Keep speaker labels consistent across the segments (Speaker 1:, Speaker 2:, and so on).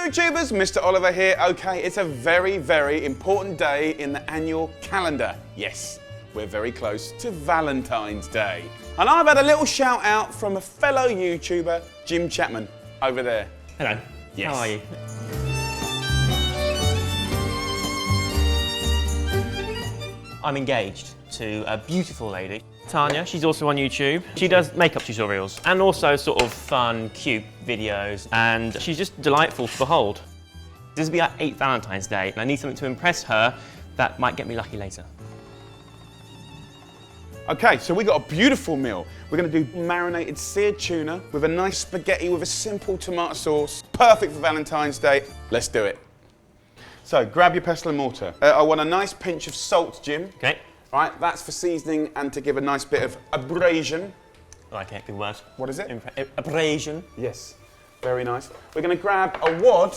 Speaker 1: YouTubers, Mr. Oliver here. Okay, it's a very, very important day in the annual calendar. Yes, we're very close to Valentine's Day. And I've had a little shout out from a fellow YouTuber, Jim Chapman, over there.
Speaker 2: Hello.
Speaker 1: Yes.
Speaker 2: How are you? I'm engaged to a beautiful lady, Tanya. She's also on YouTube. She does makeup tutorials and also sort of fun, cute videos, and she's just delightful to behold. This will be our 8th Valentine's Day, and I need something to impress her that might get me lucky later.
Speaker 1: Okay, so we got a beautiful meal. We're gonna do marinated seared tuna with a nice spaghetti with a simple tomato sauce. Perfect for Valentine's Day. Let's do it. So grab your pestle and mortar. I want a nice pinch of salt, Jim.
Speaker 2: Okay.
Speaker 1: Right, that's for seasoning and to give a nice bit of abrasion.
Speaker 2: I like it, good word.
Speaker 1: What is it?
Speaker 2: Abrasion.
Speaker 1: Yes, very nice. We're gonna grab a wad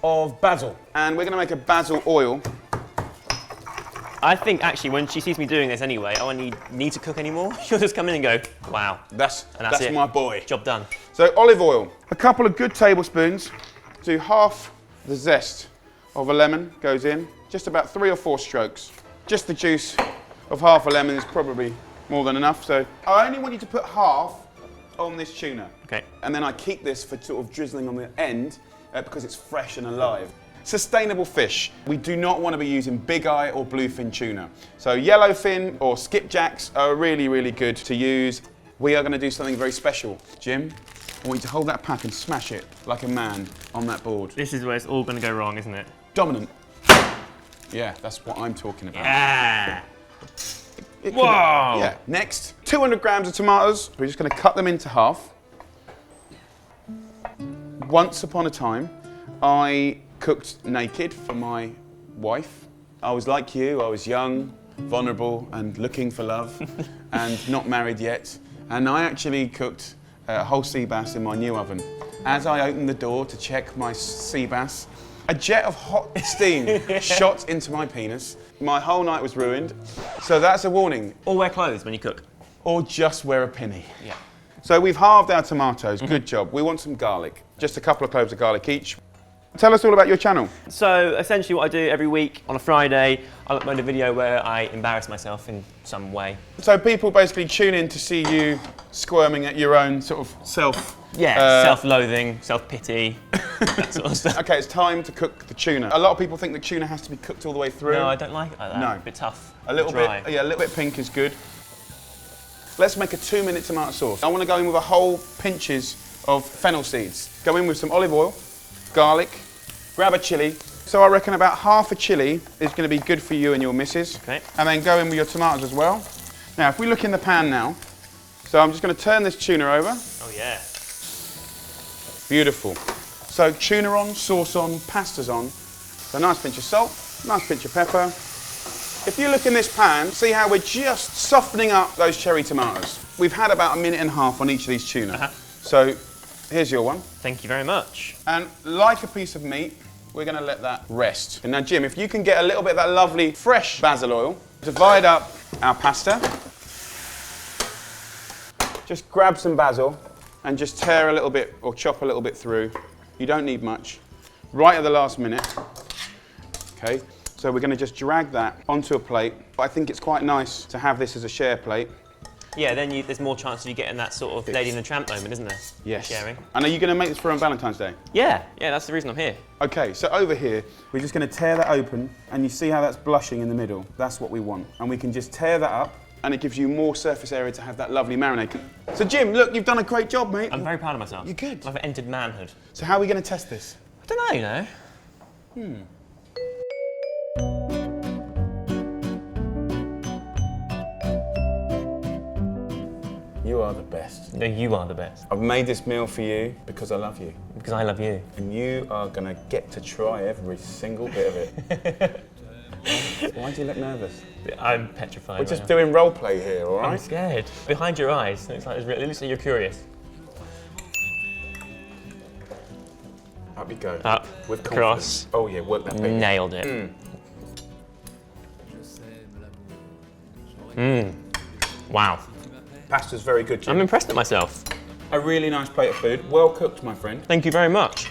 Speaker 1: of basil and we're gonna make a basil oil.
Speaker 2: I think actually when she sees me doing this anyway, I won't need to cook anymore. She'll just come in and go, wow.
Speaker 1: That's
Speaker 2: it.
Speaker 1: my boy.
Speaker 2: Job done.
Speaker 1: So olive oil, a couple of good tablespoons. Do half the zest of a lemon goes in, just about 3 or 4 strokes. Just the juice of half a lemon is probably more than enough. So I only want you to put half on this tuna.
Speaker 2: Okay.
Speaker 1: And then I keep this for sort of drizzling on the end because it's fresh and alive. Sustainable fish. We do not want to be using big eye or bluefin tuna. So yellowfin or skipjacks are really, really good to use. We are going to do something very special. Jim, I want you to hold that pack and smash it like a man on that board.
Speaker 2: This is where it's all going to go wrong, isn't it?
Speaker 1: Dominant. Yeah, that's what I'm talking about.
Speaker 2: Yeah.
Speaker 1: Whoa! Yeah. Next, 200 grams of tomatoes. We're just going to cut them into half. Once upon a time, I cooked naked for my wife. I was like you, I was young, vulnerable, and looking for love, and not married yet. And I actually cooked a whole sea bass in my new oven. As I opened the door to check my sea bass, a jet of hot steam shot into my penis. My whole night was ruined. So that's a warning.
Speaker 2: Or wear clothes when you cook.
Speaker 1: Or just wear a pinny.
Speaker 2: Yeah.
Speaker 1: So we've halved our tomatoes, good job. We want some garlic, just a couple of cloves of garlic each. Tell us all about your channel.
Speaker 2: So essentially what I do every week on a Friday, I'll upload a video where I embarrass myself in some way.
Speaker 1: So people basically tune in to see you squirming at your own sort of self...
Speaker 2: Yeah, self-loathing, self-pity, that sort of stuff.
Speaker 1: Okay, it's time to cook the tuna. A lot of people think the tuna has to be cooked all the way through.
Speaker 2: No, I don't like it like that.
Speaker 1: No.
Speaker 2: A bit tough.
Speaker 1: A little
Speaker 2: dry.
Speaker 1: bit, yeah, a little bit pink is good. Let's make a 2-minute tomato sauce. I want to go in with a whole pinches of fennel seeds. Go in with some olive oil, garlic, grab a chilli. So I reckon about half a chilli is going to be good for you and your missus.
Speaker 2: Okay.
Speaker 1: And then go in with your tomatoes as well. Now, if we look in the pan now, so I'm just going to turn this tuna over.
Speaker 2: Oh yeah.
Speaker 1: Beautiful. So tuna on, sauce on, pasta's on. So nice pinch of salt, nice pinch of pepper. If you look in this pan, see how we're just softening up those cherry tomatoes. We've had about 1.5 minutes on each of these tuna. So here's your one.
Speaker 2: Thank you very much.
Speaker 1: And like a piece of meat, we're going to let that rest. And now, Jim, if you can get a little bit of that lovely fresh basil oil, divide up our pasta. Just grab some basil and just tear a little bit or chop a little bit through. You don't need much. Right at the last minute. Okay, so we're going to just drag that onto a plate. I think it's quite nice to have this as a share plate.
Speaker 2: Yeah, then there's more chance of you getting that sort of Lady and the Tramp moment, isn't there?
Speaker 1: Yes.
Speaker 2: Sharing.
Speaker 1: And are you going to make this for on Valentine's Day?
Speaker 2: Yeah, that's the reason I'm here.
Speaker 1: Okay, so over here, we're just going to tear that open, and you see how that's blushing in the middle? That's what we want. And we can just tear that up, and it gives you more surface area to have that lovely marinade. So Jim, look, you've done a great job, mate.
Speaker 2: I'm very proud of myself.
Speaker 1: You're good.
Speaker 2: I've entered manhood.
Speaker 1: So how are we going to test this?
Speaker 2: I don't know, you know.
Speaker 1: You are the best.
Speaker 2: No, you are the best.
Speaker 1: I've made this meal for you because I love you.
Speaker 2: Because I love you.
Speaker 1: And you are going to get to try every single bit of it. Why do you look nervous?
Speaker 2: I'm petrified.
Speaker 1: We're just doing role play here, all right?
Speaker 2: I'm scared. Behind your eyes, it looks like you're curious.
Speaker 1: Up you go.
Speaker 2: Up,
Speaker 1: with
Speaker 2: across.
Speaker 1: Confidence. Oh yeah, work that baby.
Speaker 2: Nailed it. Wow.
Speaker 1: Pasta's very good, Jim.
Speaker 2: I'm impressed at myself.
Speaker 1: A really nice plate of food. Well cooked, my friend.
Speaker 2: Thank you very much.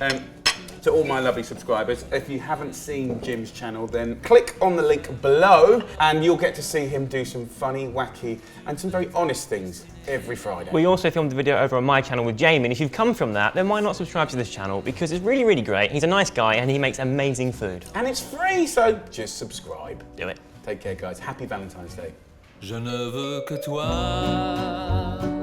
Speaker 1: to all my lovely subscribers. If you haven't seen Jim's channel, then click on the link below and you'll get to see him do some funny, wacky, and some very honest things every Friday.
Speaker 2: We also filmed a video over on my channel with Jamie, and if you've come from that, then why not subscribe to this channel? Because it's really, really great. He's a nice guy and he makes amazing food.
Speaker 1: And it's free, so just subscribe.
Speaker 2: Do it.
Speaker 1: Take care, guys. Happy Valentine's Day.
Speaker 3: Je ne veux que toi.